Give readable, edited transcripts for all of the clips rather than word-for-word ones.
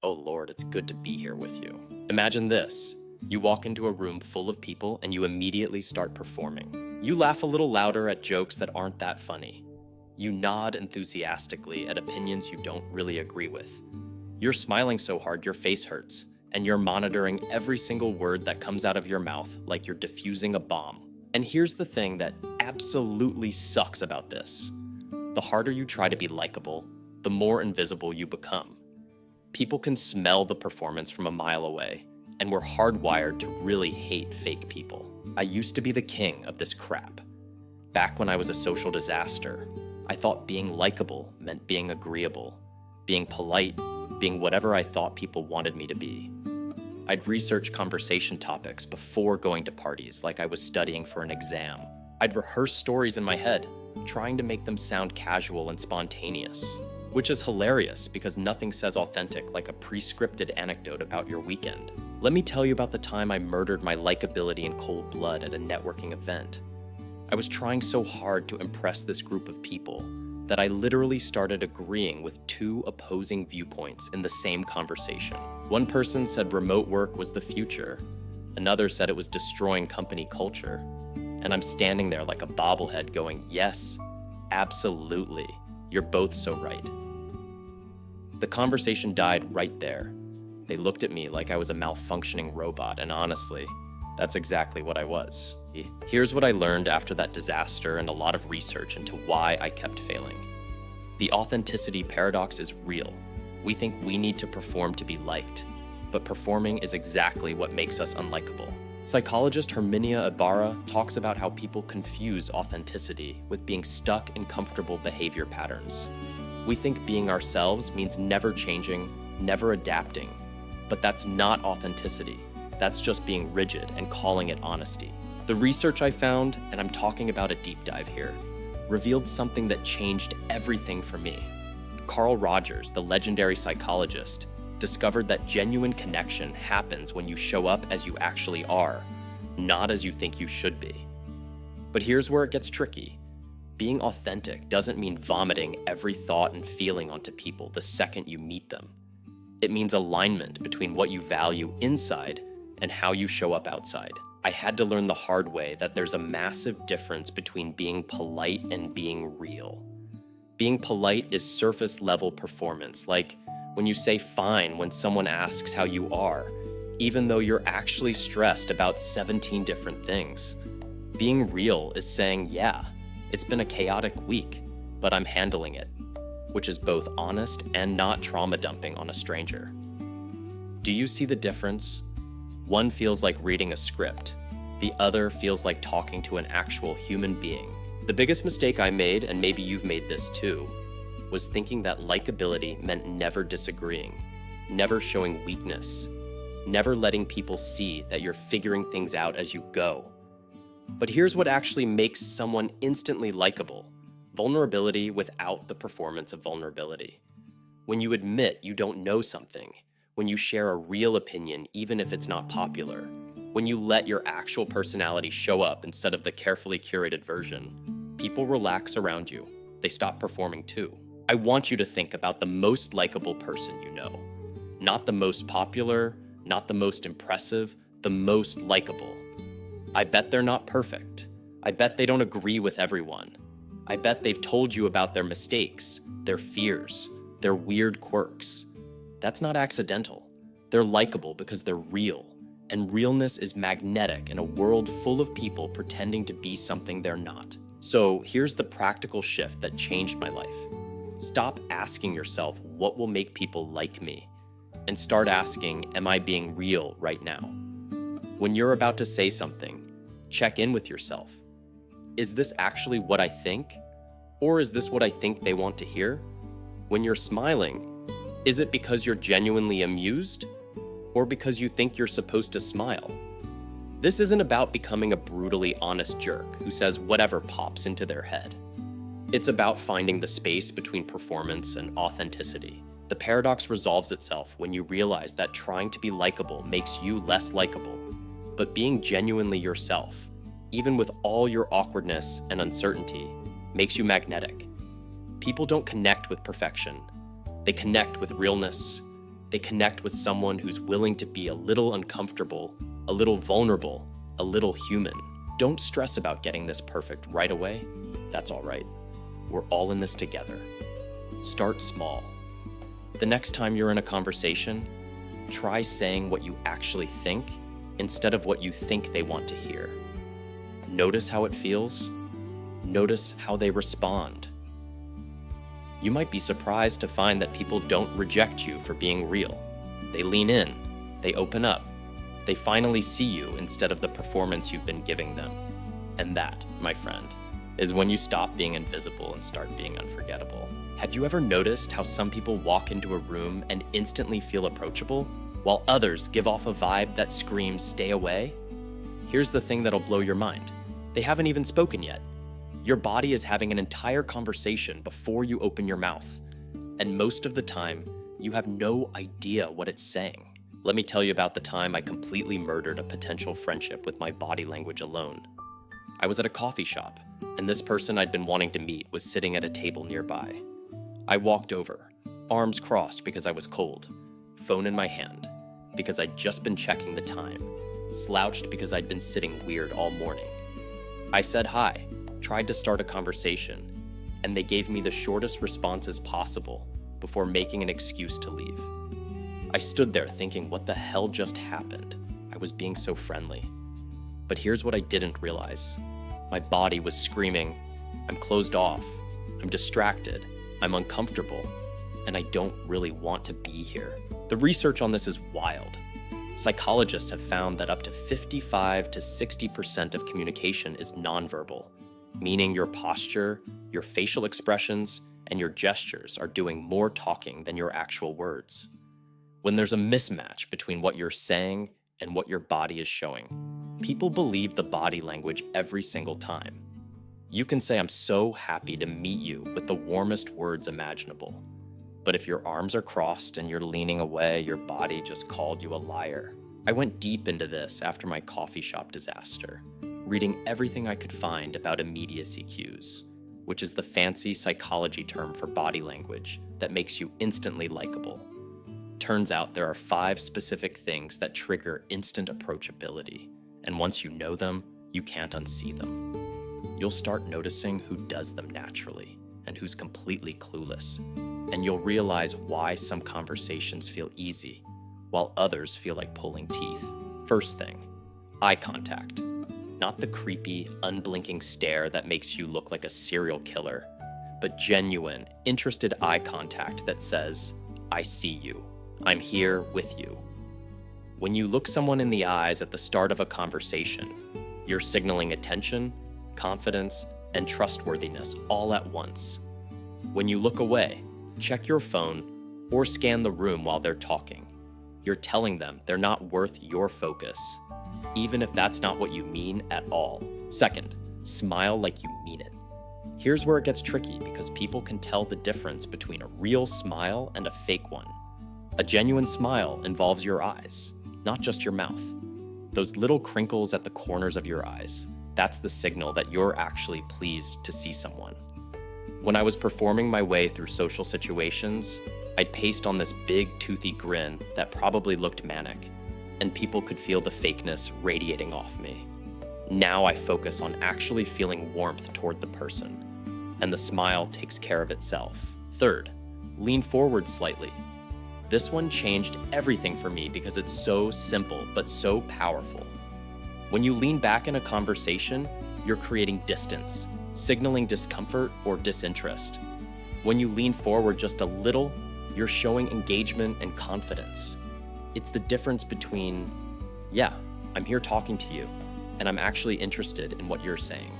Oh Lord, it's good to be here with you. Imagine this. You walk into a room full of people and you immediately start performing. You laugh a little louder at jokes that aren't that funny. You nod enthusiastically at opinions you don't really agree with. You're smiling so hard your face hurts, and you're monitoring every single word that comes out of your mouth like you're diffusing a bomb. And here's the thing that absolutely sucks about this. The harder you try to be likable, the more invisible you become. People can smell the performance from a mile away, and we're hardwired to really hate fake people. I used to be the king of this crap. Back when I was a social disaster, I thought being likable meant being agreeable, being polite, being whatever I thought people wanted me to be. I'd research conversation topics before going to parties like I was studying for an exam. I'd rehearse stories in my head, trying to make them sound casual and spontaneous, which is hilarious because nothing says authentic like a pre-scripted anecdote about your weekend. Let me tell you about the time I murdered my likability in cold blood at a networking event. I was trying so hard to impress this group of people that I literally started agreeing with two opposing viewpoints in the same conversation. One person said remote work was the future. Another said it was destroying company culture. And I'm standing there like a bobblehead going, yes, absolutely. You're both so right. The conversation died right there. They looked at me like I was a malfunctioning robot, and honestly, that's exactly what I was. Here's what I learned after that disaster and a lot of research into why I kept failing. The authenticity paradox is real. We think we need to perform to be liked, but performing is exactly what makes us unlikable. Psychologist Herminia Ibarra talks about how people confuse authenticity with being stuck in comfortable behavior patterns. We think being ourselves means never changing, never adapting, but that's not authenticity. That's just being rigid and calling it honesty. The research I found, and I'm talking about a deep dive here, revealed something that changed everything for me. Carl Rogers, the legendary psychologist, discovered that genuine connection happens when you show up as you actually are, not as you think you should be. But here's where it gets tricky. Being authentic doesn't mean vomiting every thought and feeling onto people the second you meet them. It means alignment between what you value inside and how you show up outside. I had to learn the hard way that there's a massive difference between being polite and being real. Being polite is surface level performance, like when you say fine when someone asks how you are, even though you're actually stressed about 17 different things. Being real is saying, yeah, it's been a chaotic week, but I'm handling it, which is both honest and not trauma dumping on a stranger. Do you see the difference? One feels like reading a script. The other feels like talking to an actual human being. The biggest mistake I made, and maybe you've made this too, was thinking that likability meant never disagreeing, never showing weakness, never letting people see that you're figuring things out as you go. But here's what actually makes someone instantly likable: vulnerability without the performance of vulnerability. When you admit you don't know something, when you share a real opinion even if it's not popular, when you let your actual personality show up instead of the carefully curated version, people relax around you. They stop performing too. I want you to think about the most likable person you know. Not the most popular, not the most impressive, the most likable. I bet they're not perfect. I bet they don't agree with everyone. I bet they've told you about their mistakes, their fears, their weird quirks. That's not accidental. They're likable because they're real, and realness is magnetic in a world full of people pretending to be something they're not. So here's the practical shift that changed my life. Stop asking yourself what will make people like me, and start asking, am I being real right now? When you're about to say something, check in with yourself. Is this actually what I think? Or is this what I think they want to hear? When you're smiling, is it because you're genuinely amused? Or because you think you're supposed to smile? This isn't about becoming a brutally honest jerk who says whatever pops into their head. It's about finding the space between performance and authenticity. The paradox resolves itself when you realize that trying to be likable makes you less likable, but being genuinely yourself, even with all your awkwardness and uncertainty, makes you magnetic. People don't connect with perfection. They connect with realness, They connect with someone who's willing to be a little uncomfortable, a little vulnerable, a little human. Don't stress about getting this perfect right away. That's all right. We're all in this together. Start small. The next time you're in a conversation, try saying what you actually think instead of what you think they want to hear. Notice how it feels. Notice how they respond. You might be surprised to find that people don't reject you for being real. They lean in, they open up, they finally see you instead of the performance you've been giving them. And that, my friend, is when you stop being invisible and start being unforgettable. Have you ever noticed how some people walk into a room and instantly feel approachable, while others give off a vibe that screams, "Stay away"? Here's the thing that'll blow your mind. They haven't even spoken yet. Your body is having an entire conversation before you open your mouth. And most of the time, you have no idea what it's saying. Let me tell you about the time I completely murdered a potential friendship with my body language alone. I was at a coffee shop, and this person I'd been wanting to meet was sitting at a table nearby. I walked over, arms crossed because I was cold, phone in my hand, because I'd just been checking the time, slouched because I'd been sitting weird all morning. I said hi, tried to start a conversation, and they gave me the shortest responses possible before making an excuse to leave. I stood there thinking, what the hell just happened? I was being so friendly. But here's what I didn't realize. My body was screaming, I'm closed off, I'm distracted, I'm uncomfortable, and I don't really want to be here. The research on this is wild. Psychologists have found that up to 55 to 60% of communication is nonverbal, meaning your posture, your facial expressions, and your gestures are doing more talking than your actual words. When there's a mismatch between what you're saying and what your body is showing, people believe the body language every single time. You can say, "I'm so happy to meet you," with the warmest words imaginable. But if your arms are crossed and you're leaning away, your body just called you a liar. I went deep into this after my coffee shop disaster, reading everything I could find about immediacy cues, which is the fancy psychology term for body language that makes you instantly likable. Turns out there are 5 specific things that trigger instant approachability, and once you know them, you can't unsee them. You'll start noticing who does them naturally and who's completely clueless, and you'll realize why some conversations feel easy while others feel like pulling teeth. First thing, eye contact. Not the creepy, unblinking stare that makes you look like a serial killer, but genuine, interested eye contact that says, "I see you. I'm here with you." When you look someone in the eyes at the start of a conversation, you're signaling attention, confidence, and trustworthiness all at once. When you look away, check your phone, or scan the room while they're talking. You're telling them they're not worth your focus, even if that's not what you mean at all. Second, smile like you mean it. Here's where it gets tricky because people can tell the difference between a real smile and a fake one. A genuine smile involves your eyes, not just your mouth. Those little crinkles at the corners of your eyes, that's the signal that you're actually pleased to see someone. When I was performing my way through social situations, I'd paste on this big toothy grin that probably looked manic, and people could feel the fakeness radiating off me. Now I focus on actually feeling warmth toward the person, and the smile takes care of itself. Third, lean forward slightly. This one changed everything for me because it's so simple but so powerful. When you lean back in a conversation, you're creating distance, signaling discomfort or disinterest. When you lean forward just a little, you're showing engagement and confidence. It's the difference between, yeah, I'm here talking to you, and I'm actually interested in what you're saying.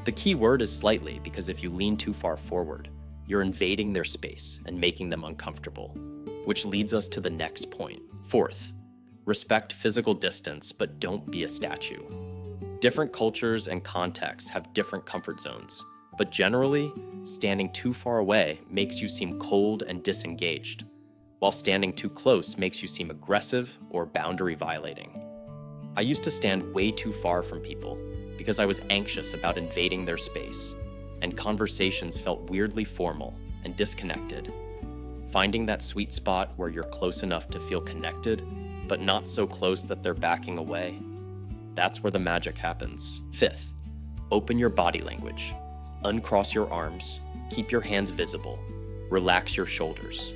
The key word is slightly, because if you lean too far forward, you're invading their space and making them uncomfortable, which leads us to the next point. Fourth, respect physical distance, but don't be a statue. Different cultures and contexts have different comfort zones, but generally, standing too far away makes you seem cold and disengaged, while standing too close makes you seem aggressive or boundary violating. I used to stand way too far from people because I was anxious about invading their space, and conversations felt weirdly formal and disconnected. Finding that sweet spot where you're close enough to feel connected, but not so close that they're backing away. That's where the magic happens. Fifth, open your body language. Uncross your arms, keep your hands visible, relax your shoulders.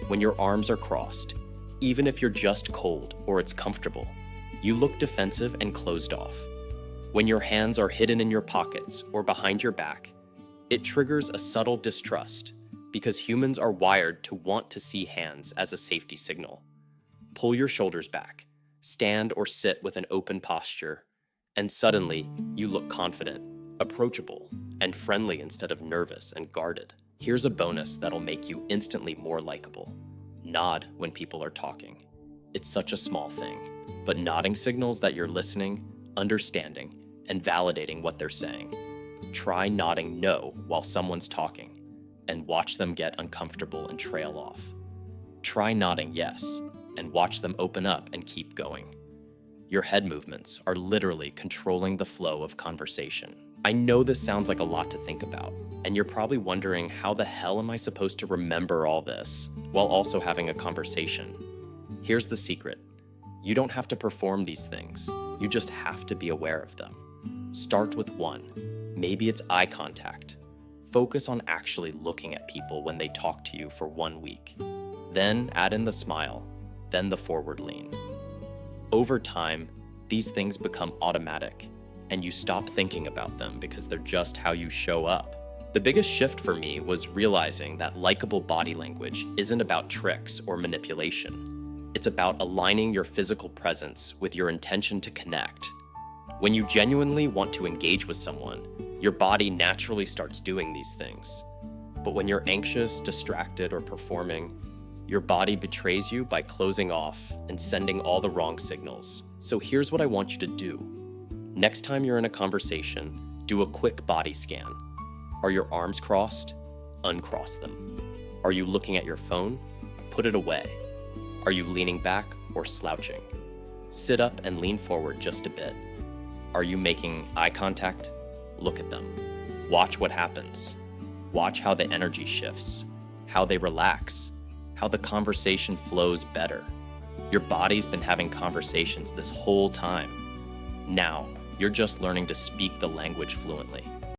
When your arms are crossed, even if you're just cold or it's comfortable, you look defensive and closed off. When your hands are hidden in your pockets or behind your back, it triggers a subtle distrust because humans are wired to want to see hands as a safety signal. Pull your shoulders back, stand or sit with an open posture, and suddenly you look confident, approachable, and friendly instead of nervous and guarded. Here's a bonus that'll make you instantly more likable. Nod when people are talking. It's such a small thing, but nodding signals that you're listening, understanding, and validating what they're saying. Try nodding no while someone's talking, and watch them get uncomfortable and trail off. Try nodding yes, and watch them open up and keep going. Your head movements are literally controlling the flow of conversation. I know this sounds like a lot to think about, and you're probably wondering, how the hell am I supposed to remember all this while also having a conversation? Here's the secret. You don't have to perform these things. You just have to be aware of them. Start with one. Maybe it's eye contact. Focus on actually looking at people when they talk to you for 1 week. Then add in the smile, then the forward lean. Over time, these things become automatic, and you stop thinking about them because they're just how you show up. The biggest shift for me was realizing that likable body language isn't about tricks or manipulation. It's about aligning your physical presence with your intention to connect. When you genuinely want to engage with someone, your body naturally starts doing these things. But when you're anxious, distracted, or performing, your body betrays you by closing off and sending all the wrong signals. So here's what I want you to do. Next time you're in a conversation, do a quick body scan. Are your arms crossed? Uncross them. Are you looking at your phone? Put it away. Are you leaning back or slouching? Sit up and lean forward just a bit. Are you making eye contact? Look at them. Watch what happens. Watch how the energy shifts, how they relax, how the conversation flows better. Your body's been having conversations this whole time. Now, you're just learning to speak the language fluently.